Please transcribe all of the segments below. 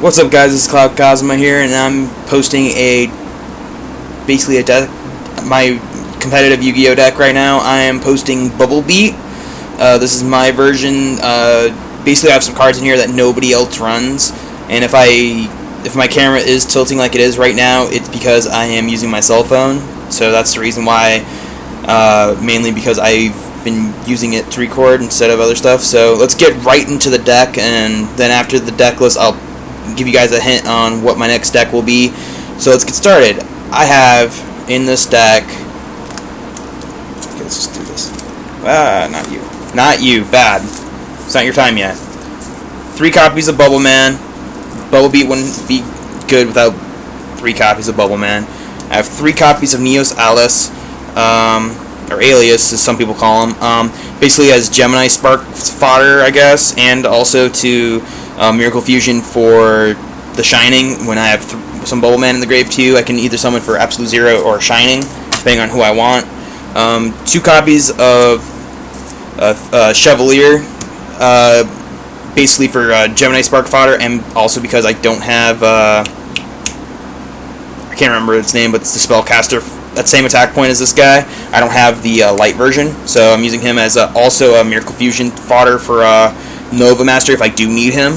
What's up, guys? This is CloudKazama here, and I'm posting basically a deck, my competitive Yu-Gi-Oh deck right now. I am posting Bubble Beat. This is my version. Basically, I have some cards in here that nobody else runs, and if my camera is tilting like it is right now, it's because I am using my cell phone. So that's the reason why. Mainly because I've been using it to record instead of other stuff. So let's get right into the deck, and then after the deck list, I'll give you guys a hint on what my next deck will be. So let's get started. I have in this deck. Okay, let's just do this. Not you. Bad. It's not your time yet. 3 copies of Bubble Man. Bubble Beat wouldn't be good without 3 copies of Bubble Man. I have 3 copies of Neos Alice, or Alias, as some people call him. Basically as Gemini Spark fodder, I guess, and also to Miracle Fusion for the Shining. When I have some Bubble Man in the grave too, I can either summon for Absolute Zero or Shining, depending on who I want. 2 copies of Chevalier, basically for Gemini Spark fodder, and also because I don't have, I can't remember its name, but it's the spellcaster, that same attack point as this guy. I don't have the light version, so I'm using him as also a Miracle Fusion fodder for Nova Master if I do need him.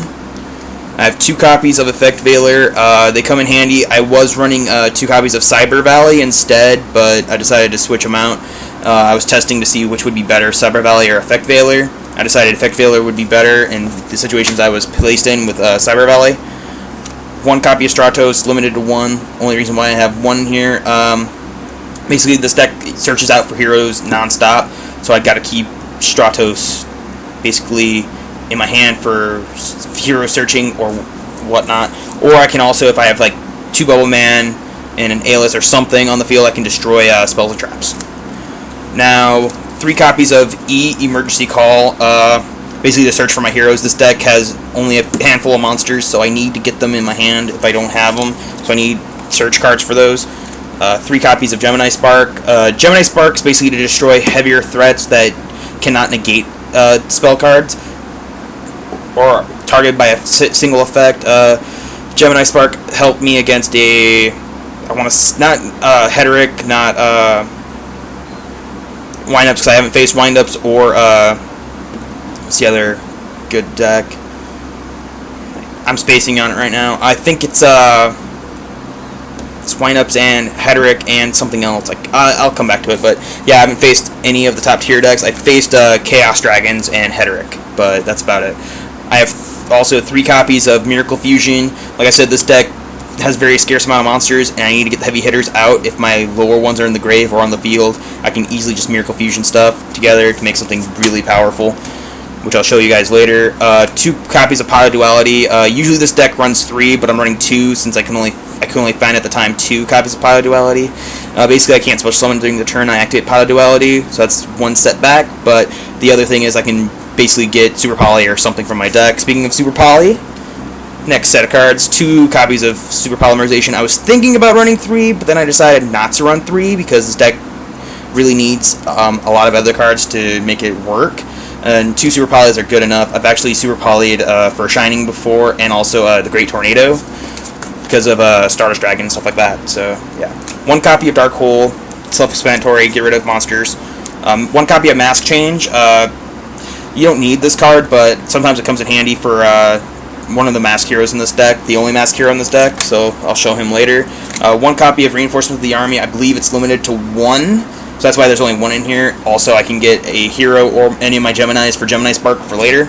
I have 2 copies of Effect Veiler. They come in handy. I was running 2 copies of Cyber Valley instead, but I decided to switch them out. I was testing to see which would be better, Cyber Valley or Effect Veiler. I decided Effect Veiler would be better in the situations I was placed in with Cyber Valley. 1 copy of Stratos, limited to 1. Only reason why I have 1 here. Basically, this deck searches out for heroes non-stop, so I got to keep Stratos basically in my hand for hero searching or whatnot. Or I can also, if I have like 2 Bubble Man and an Alias or something on the field, I can destroy spells and traps. Now, 3 copies of Emergency Call. Basically to search for my heroes. This deck has only a handful of monsters, so I need to get them in my hand if I don't have them. So I need search cards for those. 3 copies of Gemini Spark. Gemini Spark is basically to destroy heavier threats that cannot negate spell cards or targeted by a single effect. Gemini Spark helped me against a, not Hederick, not Windups, because I haven't faced Windups, or what's the other good deck? I'm spacing on it right now. I think it's Windups and Hederick and something else. I'll come back to it, but yeah, I haven't faced any of the top tier decks. I faced Chaos Dragons and Hederick, but that's about it. I have also 3 copies of Miracle Fusion. Like I said, this deck has a very scarce amount of monsters, and I need to get the heavy hitters out. If my lower ones are in the grave or on the field, I can easily just Miracle Fusion stuff together to make something really powerful, which I'll show you guys later. 2 copies of Pilot Duality. Usually this deck runs 3, but I'm running 2 since I could only find at the time 2 copies of Pilot Duality. Basically, I can't special summon during the turn I activate Pilot Duality, so that's 1 setback. But the other thing is I can basically get Super Poly or something from my deck. Speaking of Super Poly, next set of cards, 2 copies of Super Polymerization. I was thinking about running 3, but then I decided not to run 3 because this deck really needs a lot of other cards to make it work. And 2 Super Polys are good enough. I've actually Super Polyed for Shining before, and also the Great Tornado, because of Stardust Dragon and stuff like that. So, yeah. 1 copy of Dark Hole, self-explanatory, get rid of monsters. 1 copy of Mask Change. You don't need this card, but sometimes it comes in handy for one of the Mask Heroes in this deck, the only Mask Hero in this deck, so I'll show him later. 1 copy of Reinforcement of the Army. I believe it's limited to 1, so that's why there's only 1 in here. Also, I can get a hero or any of my Geminis for Gemini Spark for later.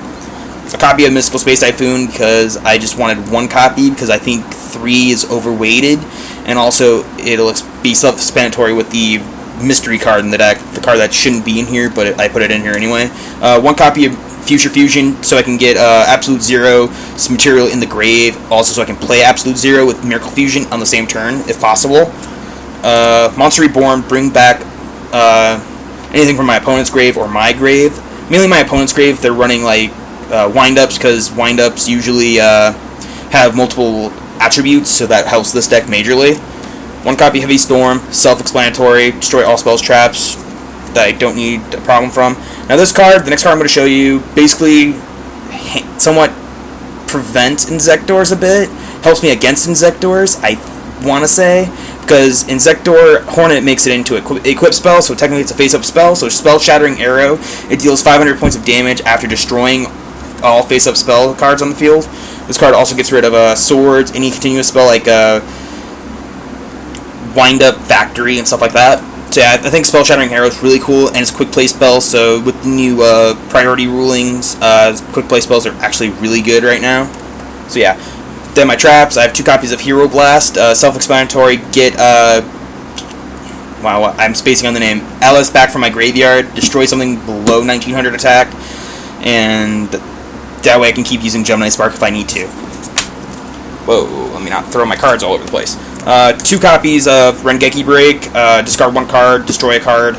A copy of Mystical Space Typhoon, because I just wanted 1 copy, because I think 3 is overweighted, and also it'll be self-explanatory with the mystery card in the deck, the card that shouldn't be in here, but I put it in here anyway. 1 copy of Future Fusion, so I can get Absolute Zero, some material in the grave, also so I can play Absolute Zero with Miracle Fusion on the same turn, if possible. Monster Reborn, bring back anything from my opponent's grave or my grave. Mainly my opponent's grave. They're running like Windups, because Windups usually have multiple attributes, so that helps this deck majorly. 1 copy Heavy Storm, self-explanatory, destroy all spells, traps that I don't need a problem from. Now this card, the next card I'm going to show you, basically somewhat prevent Insectors a bit. Helps me against Insectors, I want to say, because Insector Hornet makes it into an equip spell, so technically it's a face-up spell. So Spell Shattering Arrow, it deals 500 points of damage after destroying all face-up spell cards on the field. This card also gets rid of swords, any continuous spell like Wind-Up Factory and stuff like that. So yeah, I think Spell Shattering Arrow is really cool, and it's a quick play spell, so with the new priority rulings, quick play spells are actually really good right now. So yeah. Then my traps, I have 2 copies of Hero Blast, self-explanatory, get, wow, I'm spacing on the name, Alice back from my graveyard, destroy something below 1900 attack, and that way I can keep using Gemini Spark if I need to. Whoa, let me not throw my cards all over the place. 2 copies of Rengeki Break, discard 1 card, destroy a card.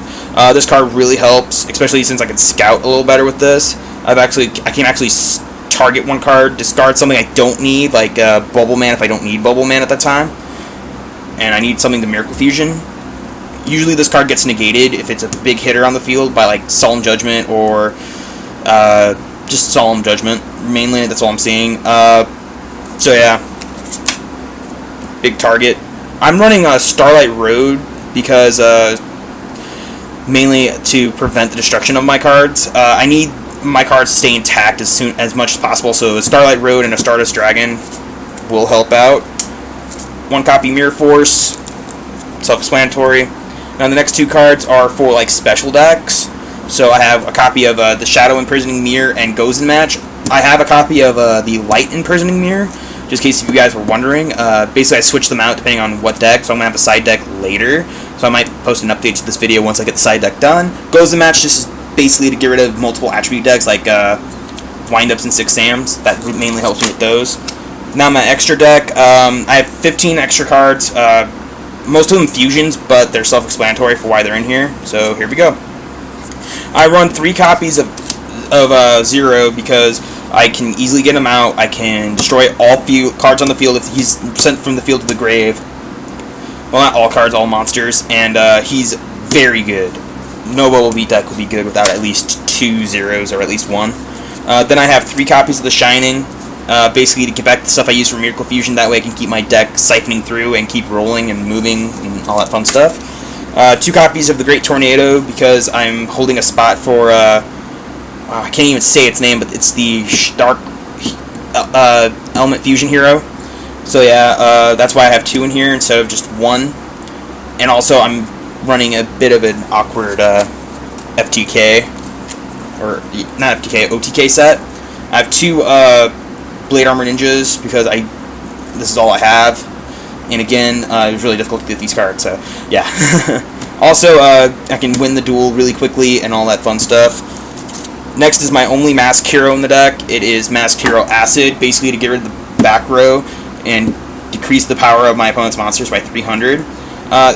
This card really helps, especially since I can scout a little better with this. I can actually target 1 card, discard something I don't need, like Bubble Man if I don't need Bubble Man at that time, and I need something to Miracle Fusion. Usually this card gets negated if it's a big hitter on the field by like Solemn Judgment or just Solemn Judgment, mainly, that's all I'm seeing. So yeah, big target. I'm running Starlight Road because mainly to prevent the destruction of my cards. I need my cards stay intact as much as possible, so Starlight Road and a Stardust Dragon will help out. 1 copy Mirror Force, self-explanatory. Now the next 2 cards are for like special decks. So I have a copy of the Shadow Imprisoning Mirror and Gozen Match. I have a copy of the Light Imprisoning Mirror, just in case if you guys were wondering. Basically I switch them out depending on what deck, so I'm going to have a side deck later. So I might post an update to this video once I get the side deck done. Gozen Match just is basically to get rid of multiple attribute decks like Wind-Ups and Six Sams. That mainly helps me with those. Now my extra deck, I have 15 extra cards. Most of them fusions, but they're self-explanatory for why they're in here. So here we go. I run 3 copies of Zero because I can easily get him out. I can destroy all cards on the field if he's sent from the field to the grave. Well, not all cards, all monsters. And he's very good. No Bubble Beat deck would be good without at least 2 zeros or at least 1. Then I have 3 copies of the Shining, basically to get back the stuff I use for Miracle Fusion. That way I can keep my deck siphoning through and keep rolling and moving and all that fun stuff. 2 copies of the Great Tornado because I'm holding a spot for, I can't even say its name, but it's the Dark Element Fusion hero. So yeah, that's why I have 2 in here instead of just 1. And also I'm running a bit of an awkward FTK, or not FTK, OTK set. I have 2 Blade Armor Ninjas because this is all I have, and again it was really difficult to get these cards, so yeah. Also I can win the duel really quickly and all that fun stuff. Next is my only Masked Hero in the deck. It is Masked Hero Acid, basically to get rid of the back row and decrease the power of my opponent's monsters by 300.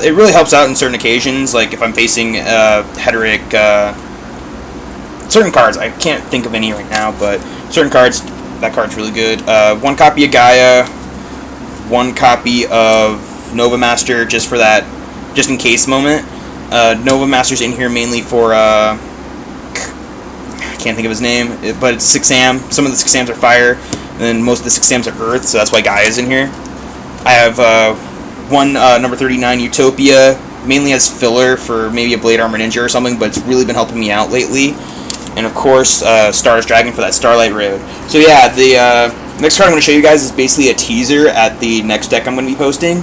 It really helps out in certain occasions, like if I'm facing Hederic, certain cards, I can't think of any right now, but certain cards, that card's really good. 1 copy of Gaia, 1 copy of Nova Master, just for that, just in case moment. Nova Master's in here mainly for, I can't think of his name, but it's 6 Sam. Some of the 6 Sams are fire, and then most of the 6 Sams are earth, so that's why Gaia's in here. I have, 1 number 39 Utopia, mainly as filler for maybe a Blade Armor Ninja or something, but it's really been helping me out lately. And of course, Stardust Dragon for that Starlight Road. So yeah, the next card I'm going to show you guys is basically a teaser at the next deck I'm going to be posting.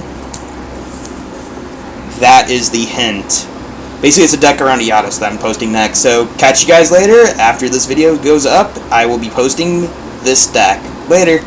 That is the hint. Basically, it's a deck around Yugioh that I'm posting next. So catch you guys later. After this video goes up, I will be posting this deck. Later.